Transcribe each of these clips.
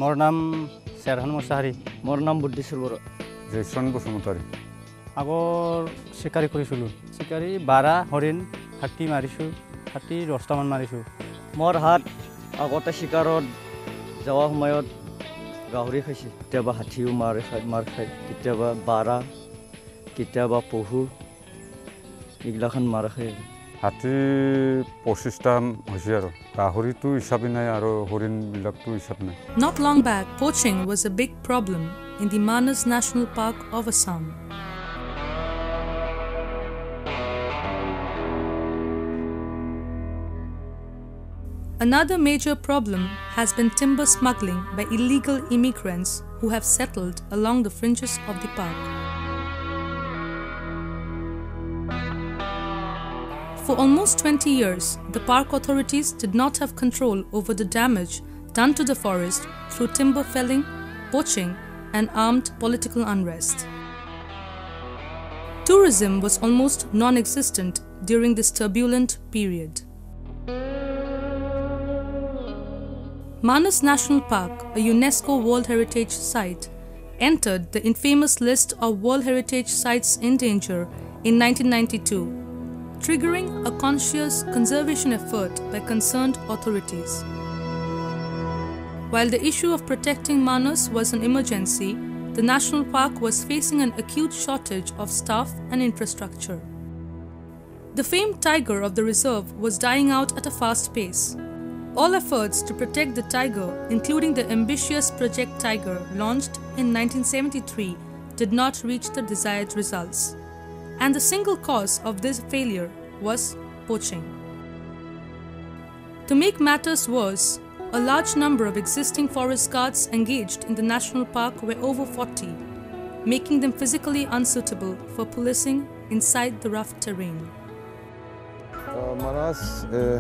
मोर नाम शेरहान मोसाहारी मोर नाम बुद्धेश्वर बर' जयसन बसुमतारी आगर शिकारी करिसिलु शिकारी बारा हरिण हाथी मारिसु हाथी 10टा मान मारिसु मोर हात আগতে শিকাৰত যাওয়া সময়ত গাহৰি খাইছে কেতিয়াবা হাতীও মাৰ খায় কেতিয়াবা বাৰা কেতিয়াবা পহু এইগিলাখান মাৰ খায় হাতী 25টা হৈছে আৰু গাহৰিটো হিচাপে নাই আৰু হৰিণবিলাকটো হিচাপ নাই Not long back, poaching was a big problem in the Manas National Park of Assam. Another major problem has been timber smuggling by illegal immigrants who have settled along the fringes of the park. For almost 20 years, the park authorities did not have control over the damage done to the forest through timber felling, poaching, and armed political unrest. Tourism was almost non-existent during this turbulent period. Manas National Park, a UNESCO World Heritage Site, entered the infamous list of World Heritage Sites in Danger in 1992, triggering a conscious conservation effort by concerned authorities. While the issue of protecting Manas was an emergency, the national park was facing an acute shortage of staff and infrastructure. The famed tiger of the reserve was dying out at a fast pace. All efforts to protect the tiger, including the ambitious Project Tiger launched in 1973, did not reach the desired results. And the single cause of this failure was poaching. To make matters worse, a large number of existing forest guards engaged in the national park were over 40, making them physically unsuitable for policing inside the rough terrain. Manas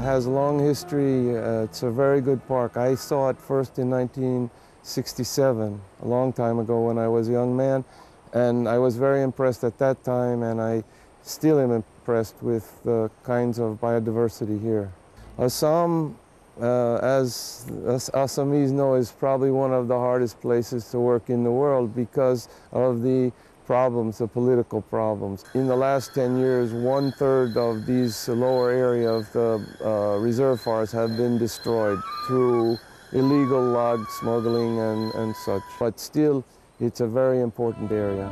has a long history. It's a very good park. I saw it first in 1967, a long time ago when I was a young man, and I was very impressed at that time, and I still am impressed with the kinds of biodiversity here. Assam, as Assamese know, is probably one of the hardest places to work in the world because of the problems, the political problems. In the last 10 years, 1/3 of these lower area of the reserve forests have been destroyed through illegal log smuggling and such. But still, it's a very important area.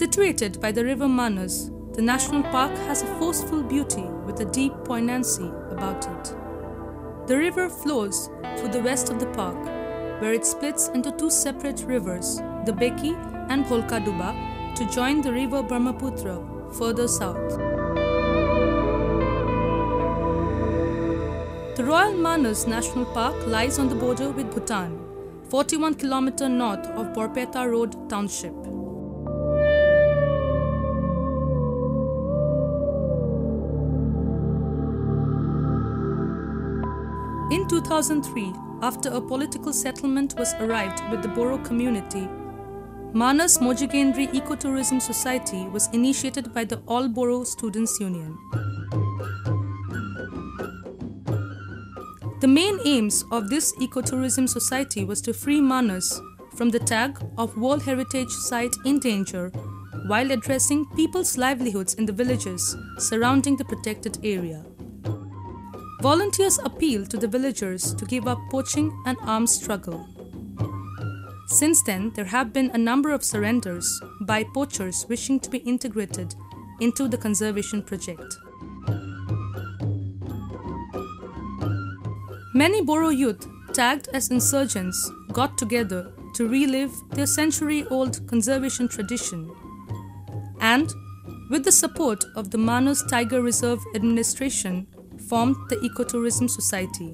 Situated by the river Manas, the national park has a forceful beauty with a deep poignancy about it. The river flows through the west of the park, where it splits into two separate rivers, the Beki and Bholkaduba, to join the river Brahmaputra further south. The Royal Manas National Park lies on the border with Bhutan, 41 km north of Borpeta Road Township. In 2003, after a political settlement was arrived with the Boro community, Manas Mojigendri Ecotourism Society was initiated by the All Boro Students Union. The main aims of this ecotourism society was to free Manas from the tag of World Heritage Site in Danger while addressing people's livelihoods in the villages surrounding the protected area. Volunteers appealed to the villagers to give up poaching and armed struggle. Since then, there have been a number of surrenders by poachers wishing to be integrated into the conservation project. Many Boro youth, tagged as insurgents, got together to relive their century-old conservation tradition. And, with the support of the Manas Tiger Reserve Administration, formed the Ecotourism Society.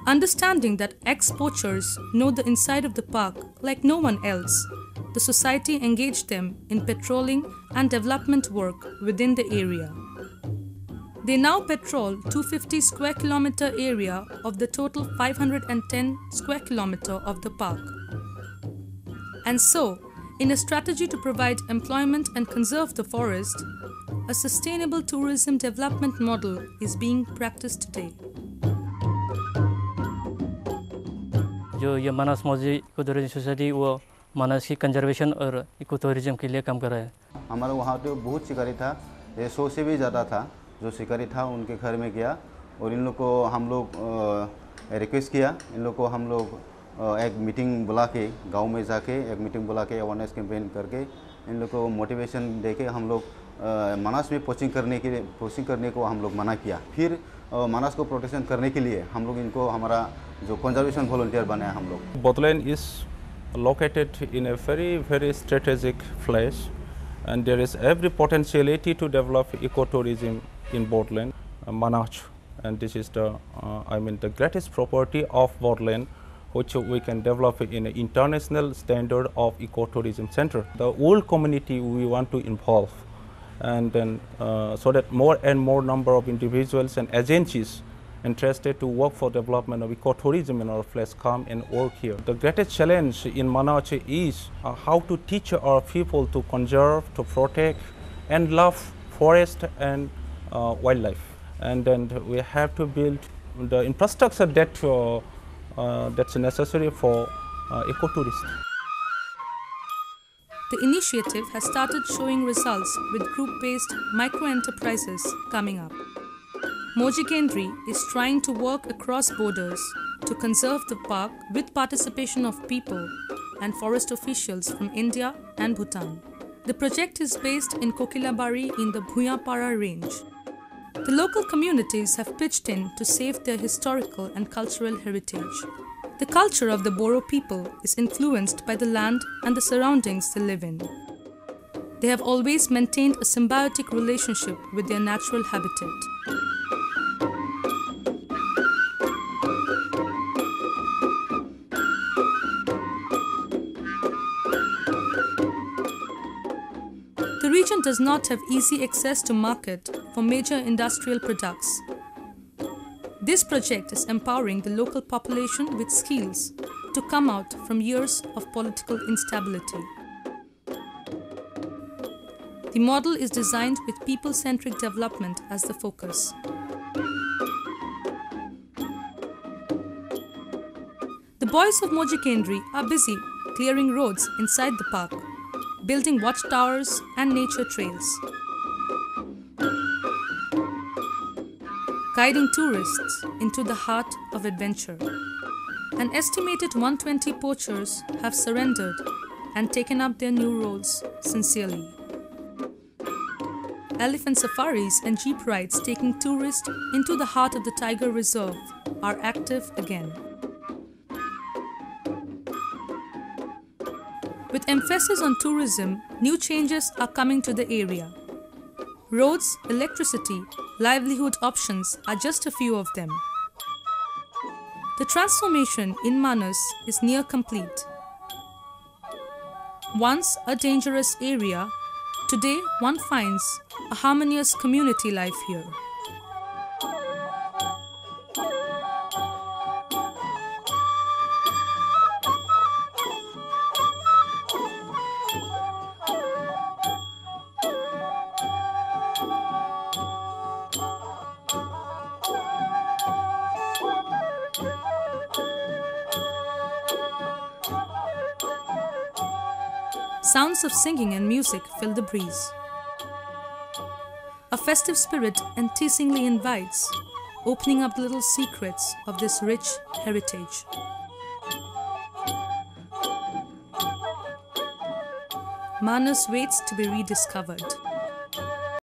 Understanding that ex-poachers know the inside of the park like no one else, the society engaged them in patrolling and development work within the area. They now patrol 250 square kilometer area of the total 510 square kilometer of the park. And so, in a strategy to provide employment and conserve the forest, a sustainable tourism development model is being practiced today. जो ये मानस मौजी eco tourism society वो मानस की conservation और eco tourism के लिए काम कर रहा है। हमारे वहाँ तो बहुत शिकारी था, ये 100 से भी ज़्यादा था। जो शिकारी था उनके घर में गया और इन लोग को हम लोग रिक्वेस्ट किया, इन लोग को हम लोग एक मीटिंग बुला के गांव में जाके एक मीटिंग बुला के अवेयरनेस कैंपेन करके इन लोग को मोटिवेशन दे के हम लोग मानस में पोचिंग करने को हम लोग मना किया। फिर मानस को प्रोटेक्शन करने के लिए हम लोग इनको हमारा जो कंजर्वेशन वॉलंटियर बनाया हम लोग। Bottleland is located in a very strategic place, and there is every potentiality to develop ecotourism in Bottleland, Manach, and this is the the greatest property of Bottleland, which we can develop in an international standard of ecotourism center. The whole community we want to involve, and then so that more and more number of individuals and agencies interested to work for development of ecotourism in our place come and work here. The greatest challenge in Manach is how to teach our people to conserve, to protect and love forest and wildlife. And then we have to build the infrastructure that that's necessary for ecotourists. The initiative has started showing results with group-based micro-enterprises coming up. Moji Kendri is trying to work across borders to conserve the park with participation of people and forest officials from India and Bhutan. The project is based in Kokilabari in the Bhuyapara range. The local communities have pitched in to save their historical and cultural heritage. The culture of the Boro people is influenced by the land and the surroundings they live in. They have always maintained a symbiotic relationship with their natural habitat. The region does not have easy access to market for major industrial products. This project is empowering the local population with skills to come out from years of political instability. The model is designed with people-centric development as the focus. The boys of Moji Kendri are busy clearing roads inside the park, building watchtowers and nature trails, guiding tourists into the heart of adventure. An estimated 120 poachers have surrendered and taken up their new roles sincerely. Elephant safaris and jeep rides taking tourists into the heart of the tiger reserve are active again. With emphasis on tourism, new changes are coming to the area. Roads, electricity, livelihood options are just a few of them. The transformation in Manas is near complete. Once a dangerous area, today one finds a harmonious community life here. Sounds of singing and music fill the breeze. A festive spirit unceasingly invites, opening up little secrets of this rich heritage. Manas waits to be rediscovered.